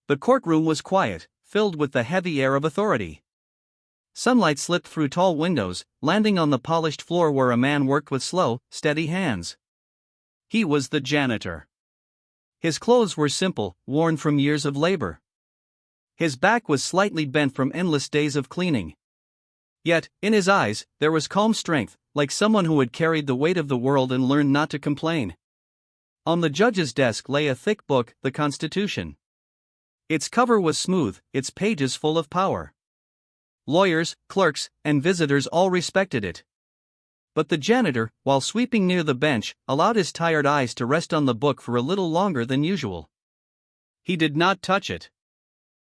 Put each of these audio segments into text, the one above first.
The courtroom was quiet, filled with the heavy air of authority. Sunlight slipped through tall windows, landing on the polished floor where a man worked with slow, steady hands. He was the janitor. His clothes were simple, worn from years of labor. His back was slightly bent from endless days of cleaning. Yet, in his eyes, there was calm strength, like someone who had carried the weight of the world and learned not to complain. On the judge's desk lay a thick book, the Constitution. Its cover was smooth, its pages full of power. Lawyers, clerks, and visitors all respected it. But the janitor, while sweeping near the bench, allowed his tired eyes to rest on the book for a little longer than usual. He did not touch it.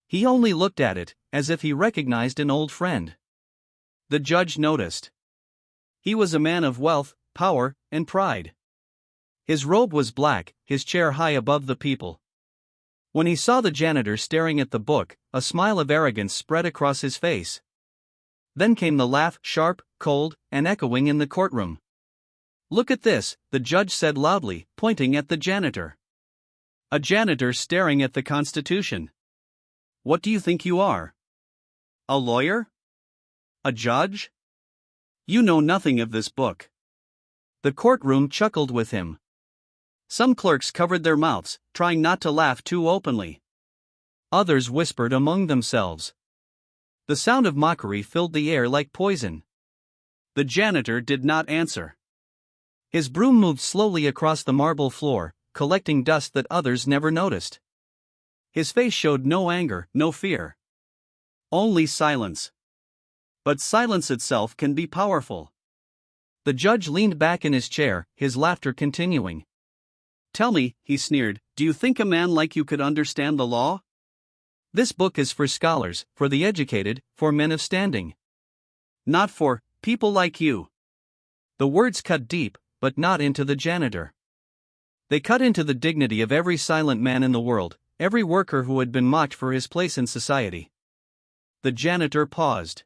He only looked at it, as if he recognized an old friend. The judge noticed. He was a man of wealth, power, and pride. His robe was black, his chair high above the people. When he saw the janitor staring at the book, a smile of arrogance spread across his face. Then came the laugh, sharp, cold, and echoing in the courtroom. "Look at this," the judge said loudly, pointing at the janitor. "A janitor staring at the Constitution. What do you think you are? A lawyer? A judge? You know nothing of this book." The courtroom chuckled with him. Some clerks covered their mouths, trying not to laugh too openly. Others whispered among themselves. The sound of mockery filled the air like poison. The janitor did not answer. His broom moved slowly across the marble floor, collecting dust that others never noticed. His face showed no anger, no fear. Only silence. But silence itself can be powerful. The judge leaned back in his chair, his laughter continuing. "Tell me," he sneered, "do you think a man like you could understand the law? This book is for scholars, for the educated, for men of standing. Not for people like you." The words cut deep, but not into the janitor. They cut into the dignity of every silent man in the world, every worker who had been mocked for his place in society. The janitor paused.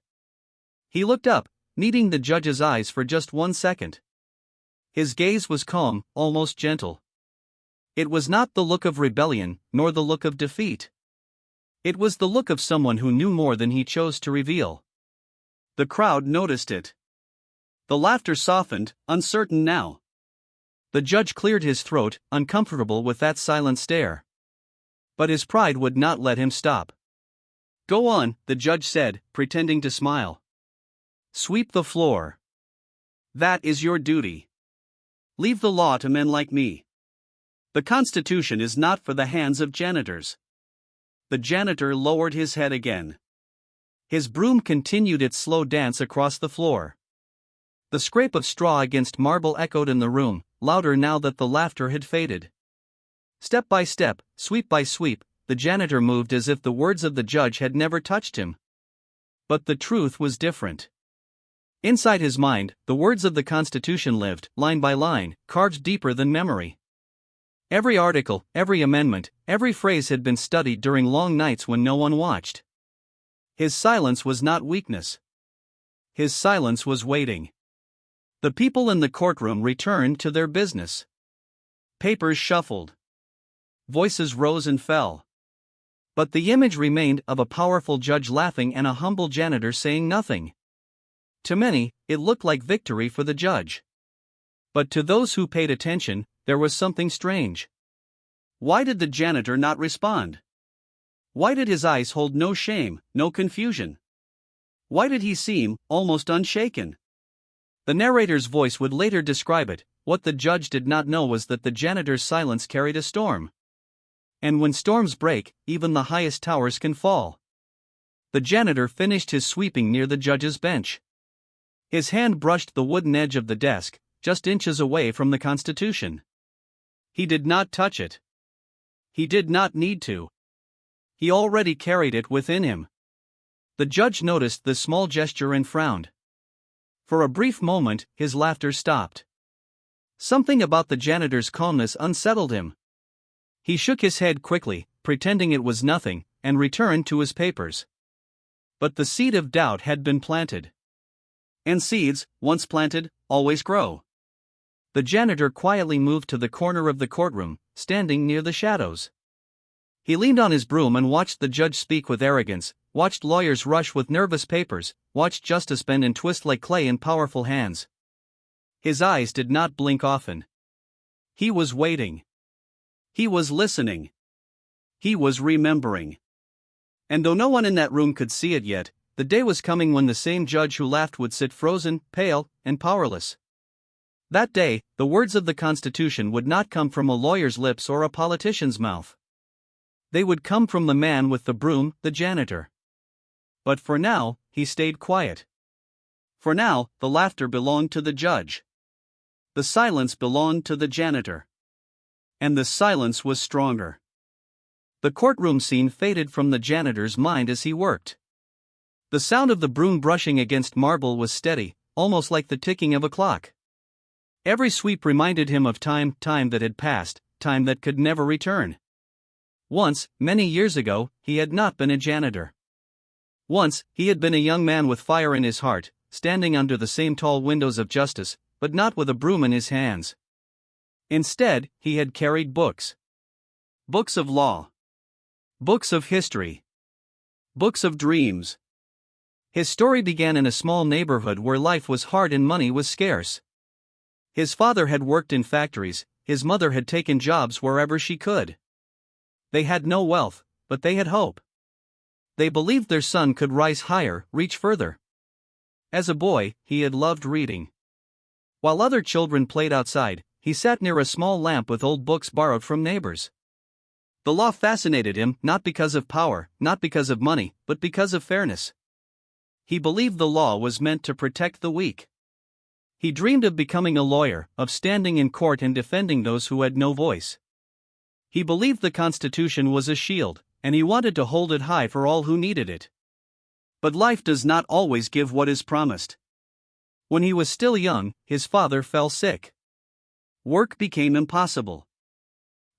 He looked up, meeting the judge's eyes for just 1 second. His gaze was calm, almost gentle. It was not the look of rebellion, nor the look of defeat. It was the look of someone who knew more than he chose to reveal. The crowd noticed it. The laughter softened, uncertain now. The judge cleared his throat, uncomfortable with that silent stare. But his pride would not let him stop. "Go on," the judge said, pretending to smile. "Sweep the floor. That is your duty. Leave the law to men like me. The Constitution is not for the hands of janitors." The janitor lowered his head again. His broom continued its slow dance across the floor. The scrape of straw against marble echoed in the room, louder now that the laughter had faded. Step by step, sweep by sweep, the janitor moved as if the words of the judge had never touched him. But the truth was different. Inside his mind, the words of the Constitution lived, line by line, carved deeper than memory. Every article, every amendment, every phrase had been studied during long nights when no one watched. His silence was not weakness. His silence was waiting. The people in the courtroom returned to their business. Papers shuffled. Voices rose and fell. But the image remained of a powerful judge laughing and a humble janitor saying nothing. To many, it looked like victory for the judge. But to those who paid attention, there was something strange. Why did the janitor not respond? Why did his eyes hold no shame, no confusion? Why did he seem almost unshaken? The narrator's voice would later describe it. What the judge did not know was that the janitor's silence carried a storm. And when storms break, even the highest towers can fall. The janitor finished his sweeping near the judge's bench. His hand brushed the wooden edge of the desk, just inches away from the Constitution. He did not touch it. He did not need to. He already carried it within him. The judge noticed this small gesture and frowned. For a brief moment, his laughter stopped. Something about the janitor's calmness unsettled him. He shook his head quickly, pretending it was nothing, and returned to his papers. But the seed of doubt had been planted. And seeds, once planted, always grow. The janitor quietly moved to the corner of the courtroom, standing near the shadows. He leaned on his broom and watched the judge speak with arrogance, watched lawyers rush with nervous papers, watched justice bend and twist like clay in powerful hands. His eyes did not blink often. He was waiting. He was listening. He was remembering. And though no one in that room could see it yet, the day was coming when the same judge who laughed would sit frozen, pale, and powerless. That day, the words of the Constitution would not come from a lawyer's lips or a politician's mouth. They would come from the man with the broom, the janitor. But for now, he stayed quiet. For now, the laughter belonged to the judge. The silence belonged to the janitor. And the silence was stronger. The courtroom scene faded from the janitor's mind as he worked. The sound of the broom brushing against marble was steady, almost like the ticking of a clock. Every sweep reminded him of time that had passed, time that could never return. Once, many years ago, he had not been a janitor. Once, he had been a young man with fire in his heart, standing under the same tall windows of justice, but not with a broom in his hands. Instead, he had carried books. Books of law. Books of history. Books of dreams. His story began in a small neighborhood where life was hard and money was scarce. His father had worked in factories, his mother had taken jobs wherever she could. They had no wealth, but they had hope. They believed their son could rise higher, reach further. As a boy, he had loved reading. While other children played outside, he sat near a small lamp with old books borrowed from neighbors. The law fascinated him, not because of power, not because of money, but because of fairness. He believed the law was meant to protect the weak. He dreamed of becoming a lawyer, of standing in court and defending those who had no voice. He believed the Constitution was a shield, and he wanted to hold it high for all who needed it. But life does not always give what is promised. When he was still young, his father fell sick. Work became impossible.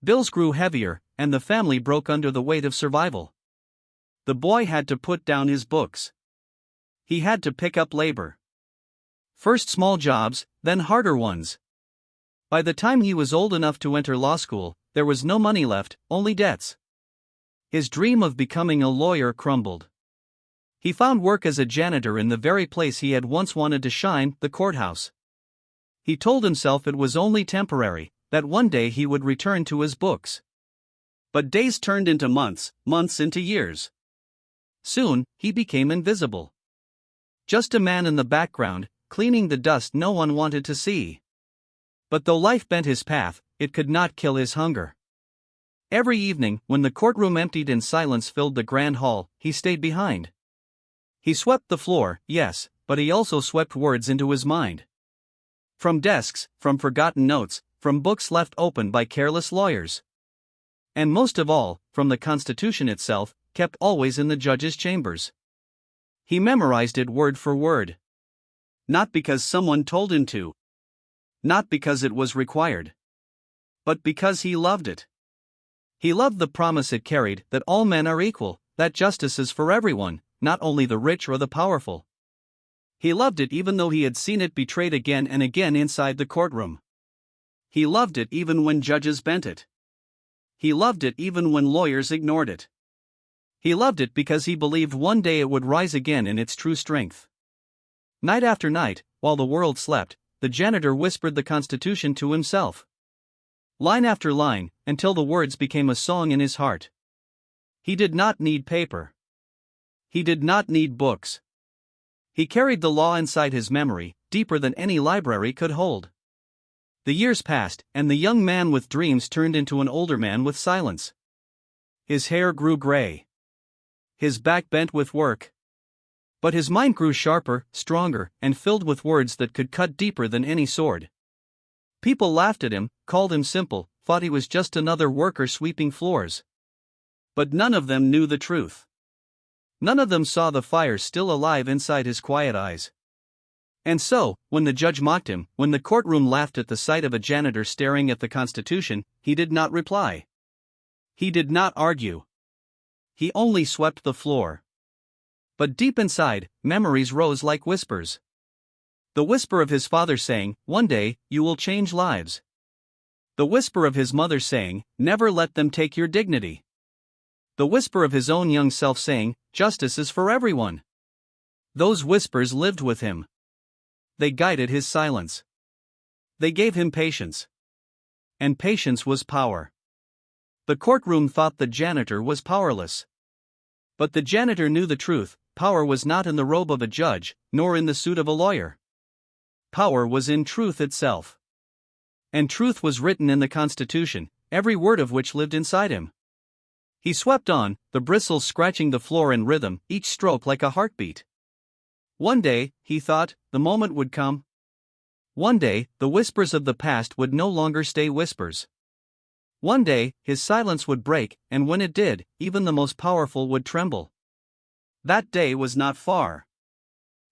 Bills grew heavier, and the family broke under the weight of survival. The boy had to put down his books. He had to pick up labor. First small jobs, then harder ones. By the time he was old enough to enter law school, there was no money left, only debts. His dream of becoming a lawyer crumbled. He found work as a janitor in the very place he had once wanted to shine, the courthouse. He told himself it was only temporary, that one day he would return to his books. But days turned into months, months into years. Soon, he became invisible. Just a man in the background, cleaning the dust no one wanted to see. But though life bent his path, it could not kill his hunger. Every evening, when the courtroom emptied and silence filled the grand hall, he stayed behind. He swept the floor, yes, but he also swept words into his mind. From desks, from forgotten notes, from books left open by careless lawyers. And most of all, from the Constitution itself, kept always in the judge's chambers. He memorized it word for word. Not because someone told him to. Not because it was required. But because he loved it. He loved the promise it carried that all men are equal, that justice is for everyone, not only the rich or the powerful. He loved it even though he had seen it betrayed again and again inside the courtroom. He loved it even when judges bent it. He loved it even when lawyers ignored it. He loved it because he believed one day it would rise again in its true strength. Night after night, while the world slept, the janitor whispered the Constitution to himself. Line after line, until the words became a song in his heart. He did not need paper. He did not need books. He carried the law inside his memory, deeper than any library could hold. The years passed, and the young man with dreams turned into an older man with silence. His hair grew gray. His back bent with work. But his mind grew sharper, stronger, and filled with words that could cut deeper than any sword. People laughed at him, called him simple, thought he was just another worker sweeping floors. But none of them knew the truth. None of them saw the fire still alive inside his quiet eyes. And so, when the judge mocked him, when the courtroom laughed at the sight of a janitor staring at the Constitution, he did not reply. He did not argue. He only swept the floor. But deep inside, memories rose like whispers. The whisper of his father saying, "One day, you will change lives." The whisper of his mother saying, "Never let them take your dignity." The whisper of his own young self saying, "Justice is for everyone." Those whispers lived with him. They guided his silence. They gave him patience. And patience was power. The courtroom thought the janitor was powerless. But the janitor knew the truth: power was not in the robe of a judge, nor in the suit of a lawyer. Power was in truth itself. And truth was written in the Constitution, every word of which lived inside him. He swept on, the bristles scratching the floor in rhythm, each stroke like a heartbeat. One day, he thought, the moment would come. One day, the whispers of the past would no longer stay whispers. One day, his silence would break, and when it did, even the most powerful would tremble. That day was not far.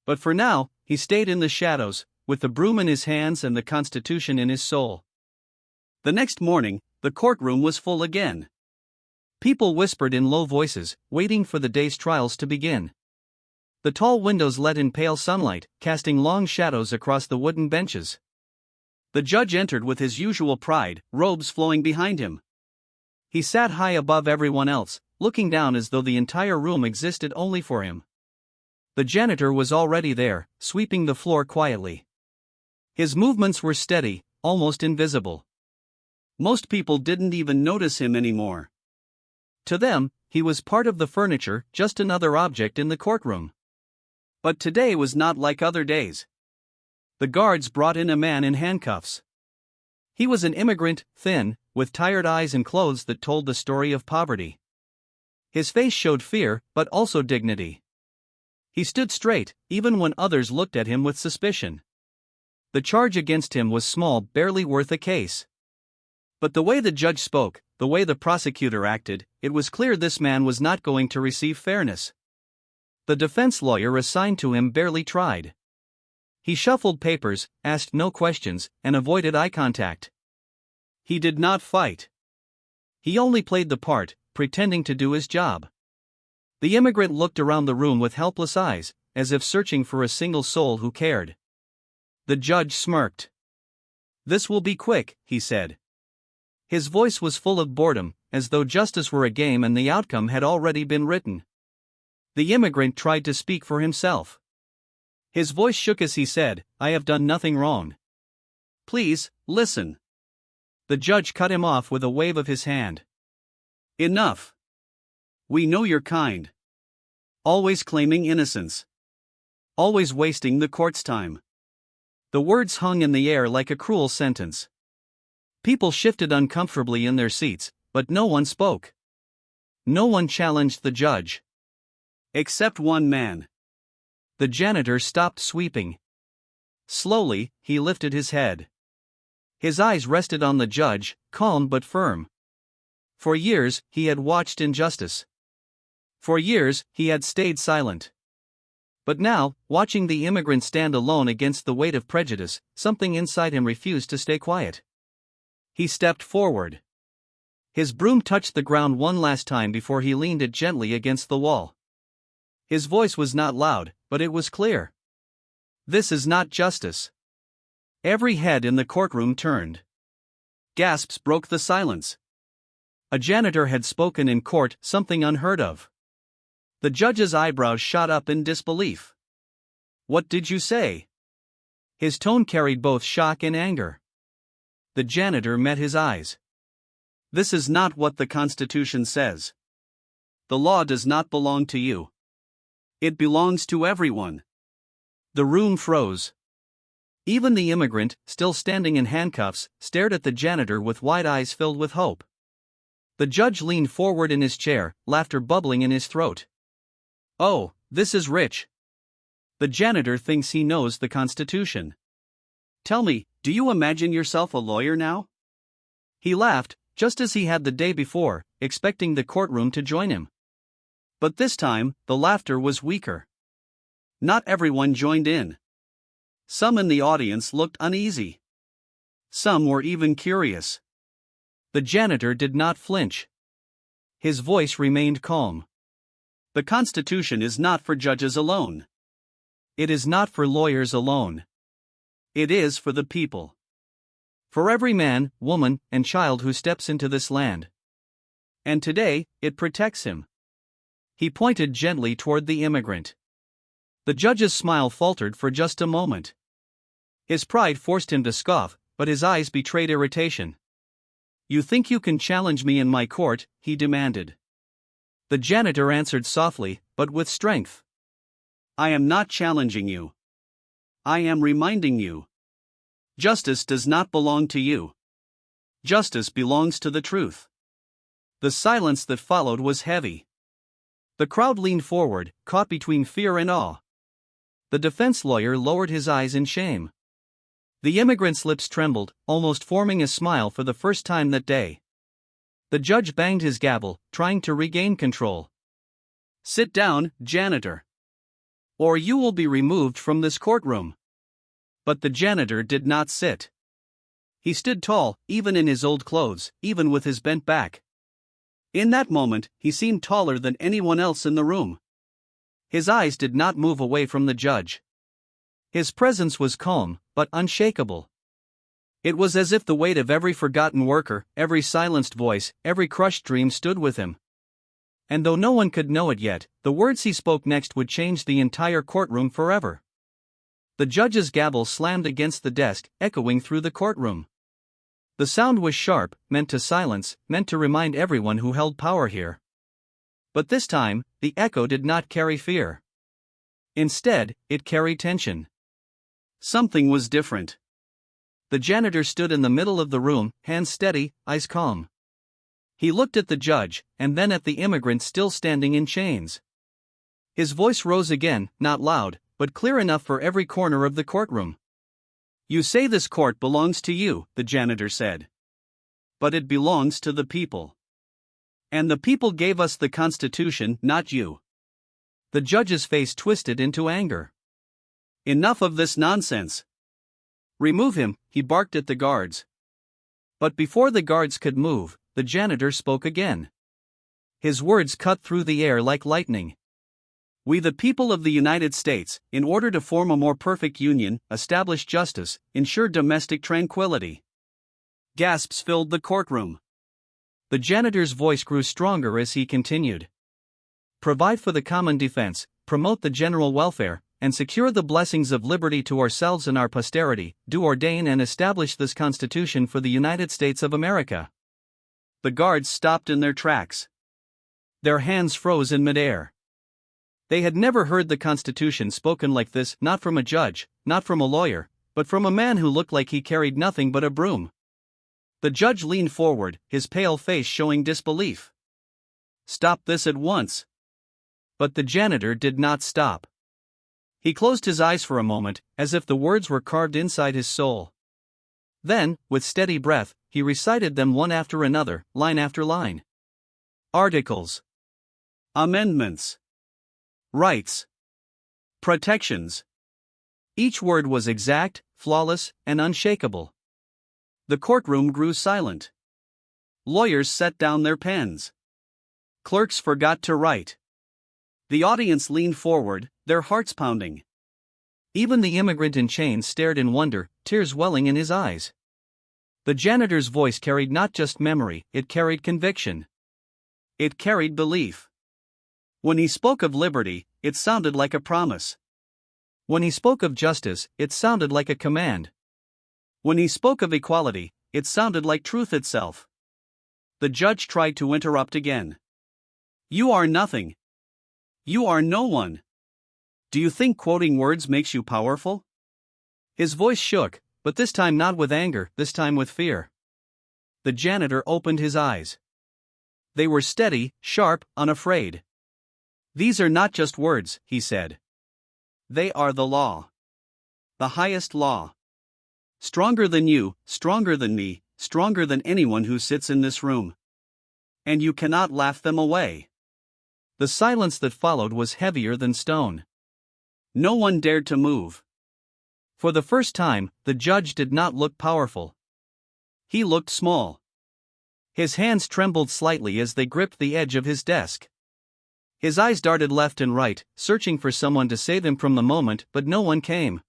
But for now, he stayed in the shadows, with the broom in his hands and the Constitution in his soul. The next morning, the courtroom was full again. People whispered in low voices, waiting for the day's trials to begin. The tall windows let in pale sunlight, casting long shadows across the wooden benches. The judge entered with his usual pride, robes flowing behind him. He sat high above everyone else, looking down as though the entire room existed only for him. The janitor was already there, sweeping the floor quietly. His movements were steady, almost invisible. Most people didn't even notice him anymore. To them, he was part of the furniture, just another object in the courtroom. But today was not like other days. The guards brought in a man in handcuffs. He was an immigrant, thin, with tired eyes and clothes that told the story of poverty. His face showed fear, but also dignity. He stood straight, even when others looked at him with suspicion. The charge against him was small, barely worth a case. But the way the judge spoke, the way the prosecutor acted, it was clear this man was not going to receive fairness. The defense lawyer assigned to him barely tried. He shuffled papers, asked no questions, and avoided eye contact. He did not fight. He only played the part, pretending to do his job. The immigrant looked around the room with helpless eyes, as if searching for a single soul who cared. The judge smirked. "This will be quick," he said. His voice was full of boredom, as though justice were a game and the outcome had already been written. The immigrant tried to speak for himself. His voice shook as he said, "I have done nothing wrong. Please, listen." The judge cut him off with a wave of his hand. "Enough. We know your kind. Always claiming innocence. Always wasting the court's time." The words hung in the air like a cruel sentence. People shifted uncomfortably in their seats, but no one spoke. No one challenged the judge. Except one man. The janitor stopped sweeping. Slowly, he lifted his head. His eyes rested on the judge, calm but firm. For years, he had watched injustice. For years, he had stayed silent. But now, watching the immigrant stand alone against the weight of prejudice, something inside him refused to stay quiet. He stepped forward. His broom touched the ground one last time before he leaned it gently against the wall. His voice was not loud, but it was clear. "This is not justice." Every head in the courtroom turned. Gasps broke the silence. A janitor had spoken in court, something unheard of. The judge's eyebrows shot up in disbelief. "What did you say?" His tone carried both shock and anger. The janitor met his eyes. "This is not what the Constitution says. The law does not belong to you. It belongs to everyone." The room froze. Even the immigrant, still standing in handcuffs, stared at the janitor with wide eyes filled with hope. The judge leaned forward in his chair, laughter bubbling in his throat. "Oh, this is rich. The janitor thinks he knows the Constitution. Tell me, do you imagine yourself a lawyer now?" He laughed, just as he had the day before, expecting the courtroom to join him. But this time, the laughter was weaker. Not everyone joined in. Some in the audience looked uneasy. Some were even curious. The janitor did not flinch. His voice remained calm. "The Constitution is not for judges alone. It is not for lawyers alone. It is for the people. For every man, woman, and child who steps into this land. And today, it protects him. He pointed gently toward the immigrant. The judge's smile faltered for just a moment. His pride forced him to scoff, but his eyes betrayed irritation. "You think you can challenge me in my court?" he demanded. The janitor answered softly, but with strength. "I am not challenging you. I am reminding you. Justice does not belong to you. Justice belongs to the truth." The silence that followed was heavy. The crowd leaned forward, caught between fear and awe. The defense lawyer lowered his eyes in shame. The immigrant's lips trembled, almost forming a smile for the first time that day. The judge banged his gavel, trying to regain control. "Sit down, janitor. Or you will be removed from this courtroom." But the janitor did not sit. He stood tall, even in his old clothes, even with his bent back. In that moment, he seemed taller than anyone else in the room. His eyes did not move away from the judge. His presence was calm, but unshakable. It was as if the weight of every forgotten worker, every silenced voice, every crushed dream stood with him. And though no one could know it yet, the words he spoke next would change the entire courtroom forever. The judge's gavel slammed against the desk, echoing through the courtroom. The sound was sharp, meant to silence, meant to remind everyone who held power here. But this time, the echo did not carry fear. Instead, it carried tension. Something was different. The janitor stood in the middle of the room, hands steady, eyes calm. He looked at the judge, and then at the immigrant still standing in chains. His voice rose again, not loud, but clear enough for every corner of the courtroom. "You say this court belongs to you," the janitor said. "But it belongs to the people. And the people gave us the Constitution, not you." The judge's face twisted into anger. "Enough of this nonsense. Remove him," he barked at the guards. But before the guards could move, the janitor spoke again. His words cut through the air like lightning. "We the people of the United States, in order to form a more perfect union, establish justice, ensure domestic tranquility." Gasps filled the courtroom. The janitor's voice grew stronger as he continued. "Provide for the common defense, promote the general welfare, and secure the blessings of liberty to ourselves and our posterity, do ordain and establish this Constitution for the United States of America." The guards stopped in their tracks. Their hands froze in midair. They had never heard the Constitution spoken like this, not from a judge, not from a lawyer, but from a man who looked like he carried nothing but a broom. The judge leaned forward, his pale face showing disbelief. "Stop this at once." But the janitor did not stop. He closed his eyes for a moment, as if the words were carved inside his soul. Then, with steady breath, he recited them one after another, line after line. Articles. Amendments. Rights. Protections. Each word was exact, flawless, and unshakable. The courtroom grew silent. Lawyers set down their pens. Clerks forgot to write. The audience leaned forward, their hearts pounding. Even the immigrant in chains stared in wonder, tears welling in his eyes. The janitor's voice carried not just memory, it carried conviction. It carried belief. When he spoke of liberty, it sounded like a promise. When he spoke of justice, it sounded like a command. When he spoke of equality, it sounded like truth itself. The judge tried to interrupt again. "You are nothing. You are no one. Do you think quoting words makes you powerful?" His voice shook, but this time not with anger, this time with fear. The janitor opened his eyes. They were steady, sharp, unafraid. "These are not just words," he said. "They are the law. The highest law. Stronger than you, stronger than me, stronger than anyone who sits in this room. And you cannot laugh them away." The silence that followed was heavier than stone. No one dared to move. For the first time, the judge did not look powerful. He looked small. His hands trembled slightly as they gripped the edge of his desk. His eyes darted left and right, searching for someone to save him from the moment, but no one came.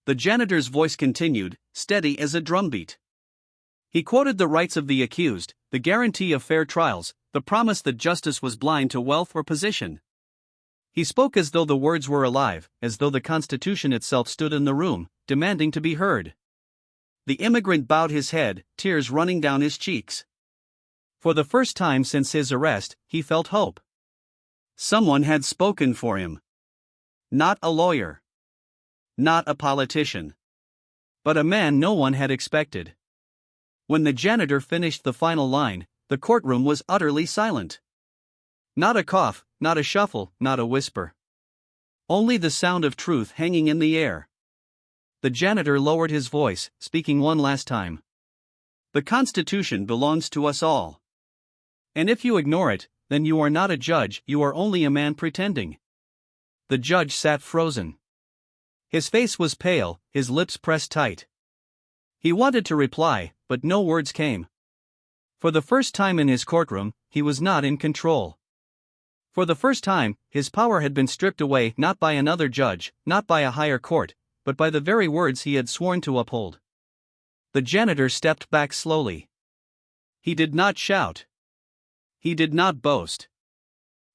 The janitor's voice continued, steady as a drumbeat. He quoted the rights of the accused, the guarantee of fair trials, the promise that justice was blind to wealth or position. He spoke as though the words were alive, as though the Constitution itself stood in the room, demanding to be heard. The immigrant bowed his head, tears running down his cheeks. For the first time since his arrest, he felt hope. Someone had spoken for him. Not a lawyer. Not a politician. But a man no one had expected. When the janitor finished the final line, the courtroom was utterly silent. Not a cough, not a shuffle, not a whisper. Only the sound of truth hanging in the air. The janitor lowered his voice, speaking one last time. The Constitution belongs to us all. And if you ignore it, then you are not a judge, you are only a man pretending. The judge sat frozen. His face was pale, his lips pressed tight. He wanted to reply, but no words came. For the first time in his courtroom, he was not in control. For the first time, his power had been stripped away not by another judge, not by a higher court, but by the very words he had sworn to uphold. The janitor stepped back slowly. He did not shout. He did not boast.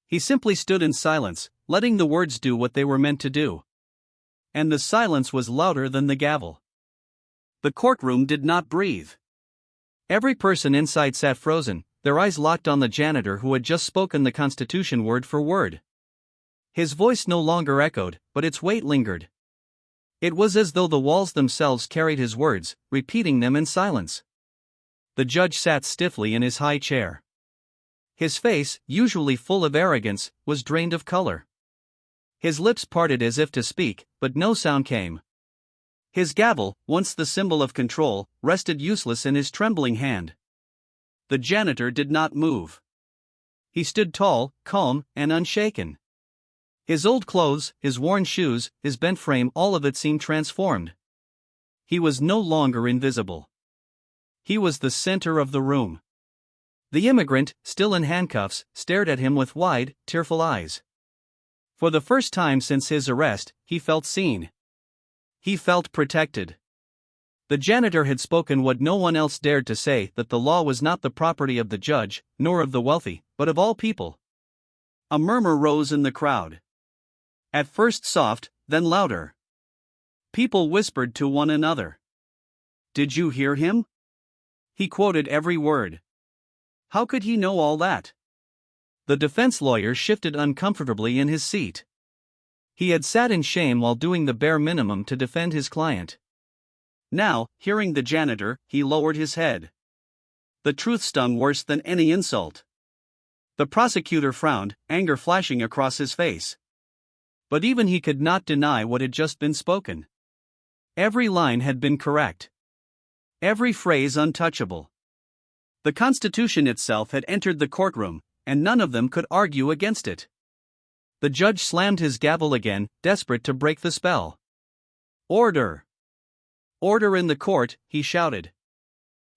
He simply stood in silence, letting the words do what they were meant to do. And the silence was louder than the gavel. The courtroom did not breathe. Every person inside sat frozen, their eyes locked on the janitor who had just spoken the Constitution word for word. His voice no longer echoed, but its weight lingered. It was as though the walls themselves carried his words, repeating them in silence. The judge sat stiffly in his high chair. His face, usually full of arrogance, was drained of color. His lips parted as if to speak, but no sound came. His gavel, once the symbol of control, rested useless in his trembling hand. The janitor did not move. He stood tall, calm, and unshaken. His old clothes, his worn shoes, his bent frame, all of it seemed transformed. He was no longer invisible. He was the center of the room. The immigrant, still in handcuffs, stared at him with wide, tearful eyes. For the first time since his arrest, he felt seen. He felt protected. The janitor had spoken what no one else dared to say, that the law was not the property of the judge, nor of the wealthy, but of all people. A murmur rose in the crowd. At first soft, then louder. People whispered to one another. Did you hear him? He quoted every word. How could he know all that? The defense lawyer shifted uncomfortably in his seat. He had sat in shame while doing the bare minimum to defend his client. Now, hearing the janitor, he lowered his head. The truth stung worse than any insult. The prosecutor frowned, anger flashing across his face. But even he could not deny what had just been spoken. Every line had been correct. Every phrase untouchable. The Constitution itself had entered the courtroom, and none of them could argue against it. The judge slammed his gavel again, desperate to break the spell. Order! Order in the court, he shouted.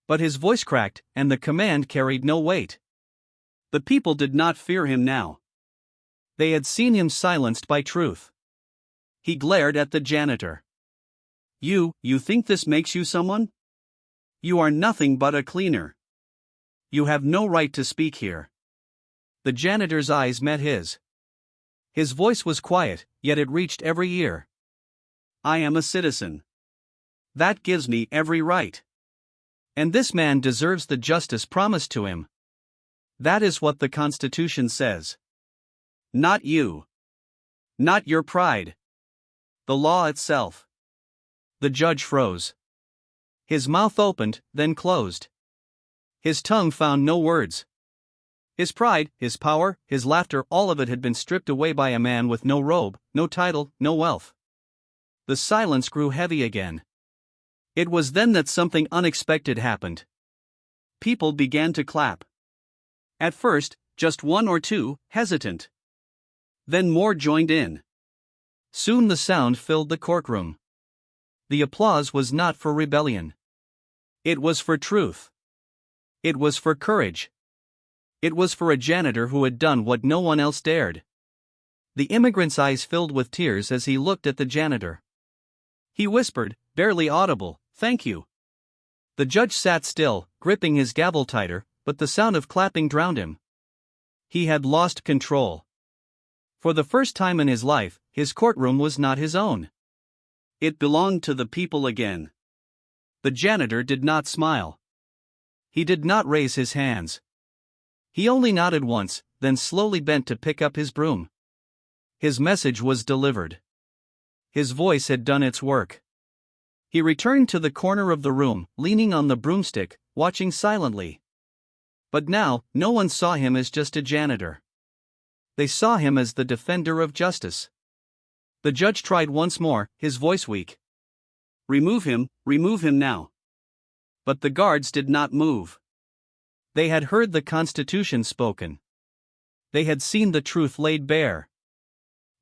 But his voice cracked, and the command carried no weight. The people did not fear him now. They had seen him silenced by truth. He glared at the janitor. You think this makes you someone? You are nothing but a cleaner. You have no right to speak here. The janitor's eyes met his. His voice was quiet, yet it reached every ear. I am a citizen. That gives me every right. And this man deserves the justice promised to him. That is what the Constitution says. Not you. Not your pride. The law itself. The judge froze. His mouth opened, then closed. His tongue found no words. His pride, his power, his laughter, all of it had been stripped away by a man with no robe, no title, no wealth. The silence grew heavy again. It was then that something unexpected happened. People began to clap. At first, just one or two, hesitant. Then more joined in. Soon the sound filled the courtroom. The applause was not for rebellion. It was for truth. It was for courage. It was for a janitor who had done what no one else dared. The immigrant's eyes filled with tears as he looked at the janitor. He whispered, barely audible, "Thank you." The judge sat still, gripping his gavel tighter, but the sound of clapping drowned him. He had lost control. For the first time in his life, his courtroom was not his own. It belonged to the people again. The janitor did not smile. He did not raise his hands. He only nodded once, then slowly bent to pick up his broom. His message was delivered. His voice had done its work. He returned to the corner of the room, leaning on the broomstick, watching silently. But now, no one saw him as just a janitor. They saw him as the defender of justice. The judge tried once more, his voice weak. Remove him now. But the guards did not move. They had heard the Constitution spoken. They had seen the truth laid bare.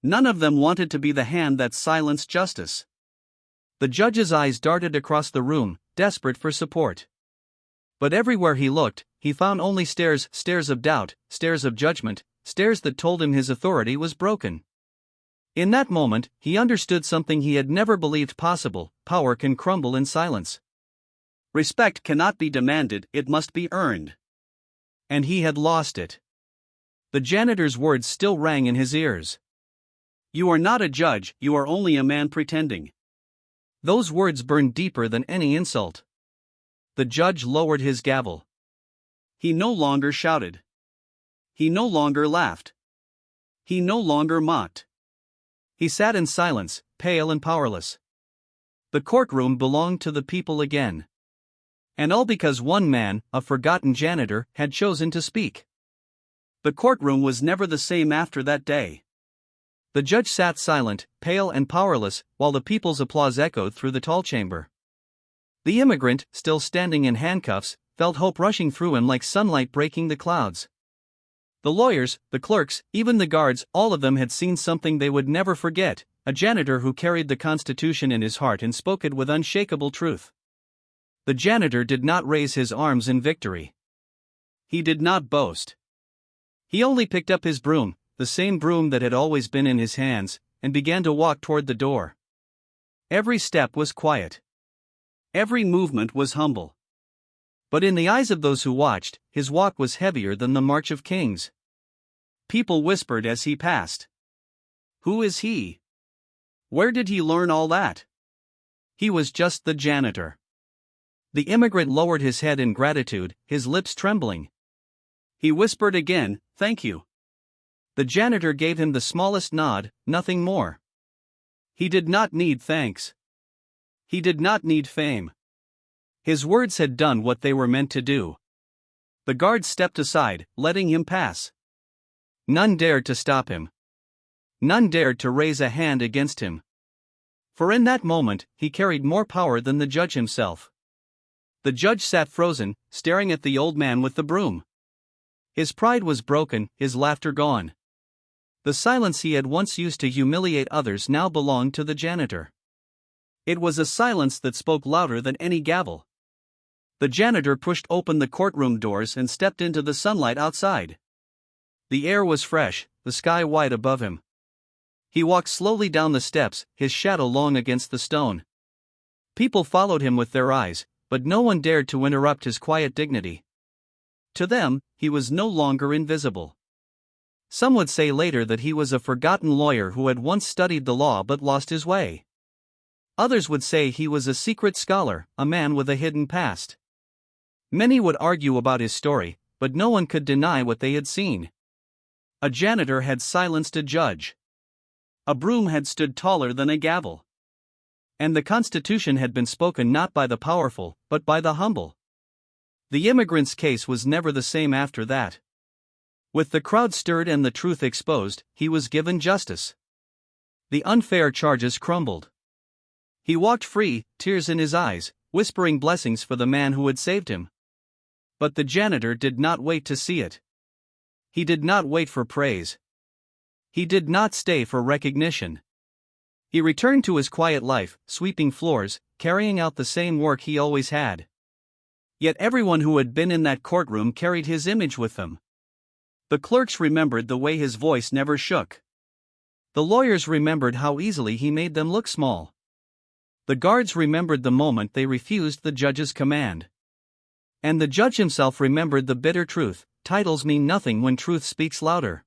None of them wanted to be the hand that silenced justice. The judge's eyes darted across the room, desperate for support. But everywhere he looked, he found only stares of doubt, stares of judgment, stares that told him his authority was broken. In that moment, he understood something he had never believed possible: power can crumble in silence. Respect cannot be demanded, it must be earned. And he had lost it. The janitor's words still rang in his ears. You are not a judge, you are only a man pretending. Those words burned deeper than any insult. The judge lowered his gavel. He no longer shouted. He no longer laughed. He no longer mocked. He sat in silence, pale and powerless. The courtroom belonged to the people again. And all because one man, a forgotten janitor, had chosen to speak. The courtroom was never the same after that day. The judge sat silent, pale and powerless, while the people's applause echoed through the tall chamber. The immigrant, still standing in handcuffs, felt hope rushing through him like sunlight breaking the clouds. The lawyers, the clerks, even the guards, all of them had seen something they would never forget: a janitor who carried the Constitution in his heart and spoke it with unshakable truth. The janitor did not raise his arms in victory. He did not boast. He only picked up his broom, the same broom that had always been in his hands, and began to walk toward the door. Every step was quiet. Every movement was humble. But in the eyes of those who watched, his walk was heavier than the March of Kings. People whispered as he passed. Who is he? Where did he learn all that? He was just the janitor. The immigrant lowered his head in gratitude, his lips trembling. He whispered again, "Thank you." The janitor gave him the smallest nod, nothing more. He did not need thanks. He did not need fame. His words had done what they were meant to do. The guards stepped aside, letting him pass. None dared to stop him. None dared to raise a hand against him. For in that moment, he carried more power than the judge himself. The judge sat frozen, staring at the old man with the broom. His pride was broken, his laughter gone. The silence he had once used to humiliate others now belonged to the janitor. It was a silence that spoke louder than any gavel. The janitor pushed open the courtroom doors and stepped into the sunlight outside. The air was fresh, the sky wide above him. He walked slowly down the steps, his shadow long against the stone. People followed him with their eyes, but no one dared to interrupt his quiet dignity. To them, he was no longer invisible. Some would say later that he was a forgotten lawyer who had once studied the law but lost his way. Others would say he was a secret scholar, a man with a hidden past. Many would argue about his story, but no one could deny what they had seen. A janitor had silenced a judge. A broom had stood taller than a gavel. And the Constitution had been spoken not by the powerful, but by the humble. The immigrant's case was never the same after that. With the crowd stirred and the truth exposed, he was given justice. The unfair charges crumbled. He walked free, tears in his eyes, whispering blessings for the man who had saved him. But the janitor did not wait to see it. He did not wait for praise. He did not stay for recognition. He returned to his quiet life, sweeping floors, carrying out the same work he always had. Yet everyone who had been in that courtroom carried his image with them. The clerks remembered the way his voice never shook. The lawyers remembered how easily he made them look small. The guards remembered the moment they refused the judge's command. And the judge himself remembered the bitter truth: titles mean nothing when truth speaks louder.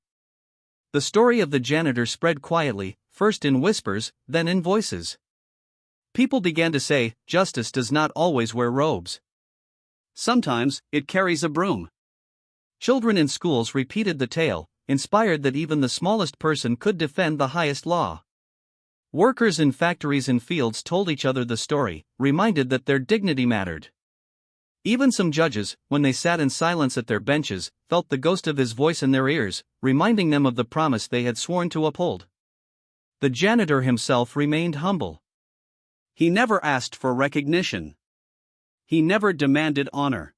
The story of the janitor spread quietly, first in whispers, then in voices. People began to say, justice does not always wear robes. Sometimes, it carries a broom. Children in schools repeated the tale, inspired that even the smallest person could defend the highest law. Workers in factories and fields told each other the story, reminded that their dignity mattered. Even some judges, when they sat in silence at their benches, felt the ghost of his voice in their ears, reminding them of the promise they had sworn to uphold. The janitor himself remained humble. He never asked for recognition. He never demanded honor.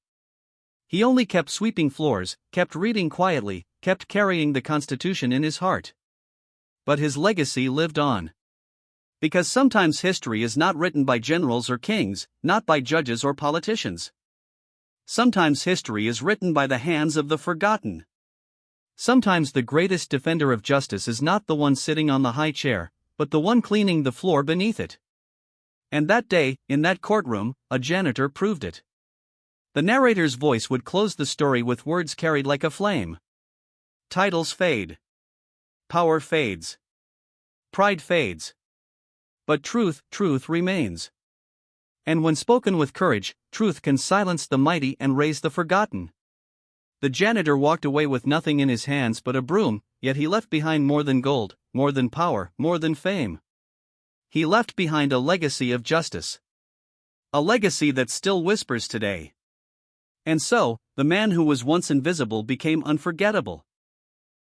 He only kept sweeping floors, kept reading quietly, kept carrying the Constitution in his heart. But his legacy lived on. Because sometimes history is not written by generals or kings, not by judges or politicians. Sometimes history is written by the hands of the forgotten. Sometimes the greatest defender of justice is not the one sitting on the high chair, but the one cleaning the floor beneath it. And that day, in that courtroom, a janitor proved it. The narrator's voice would close the story with words carried like a flame. Titles fade. Power fades. Pride fades. But truth remains. And when spoken with courage, truth can silence the mighty and raise the forgotten. The janitor walked away with nothing in his hands but a broom, yet he left behind more than gold, more than power, more than fame. He left behind a legacy of justice. A legacy that still whispers today. And so, the man who was once invisible became unforgettable.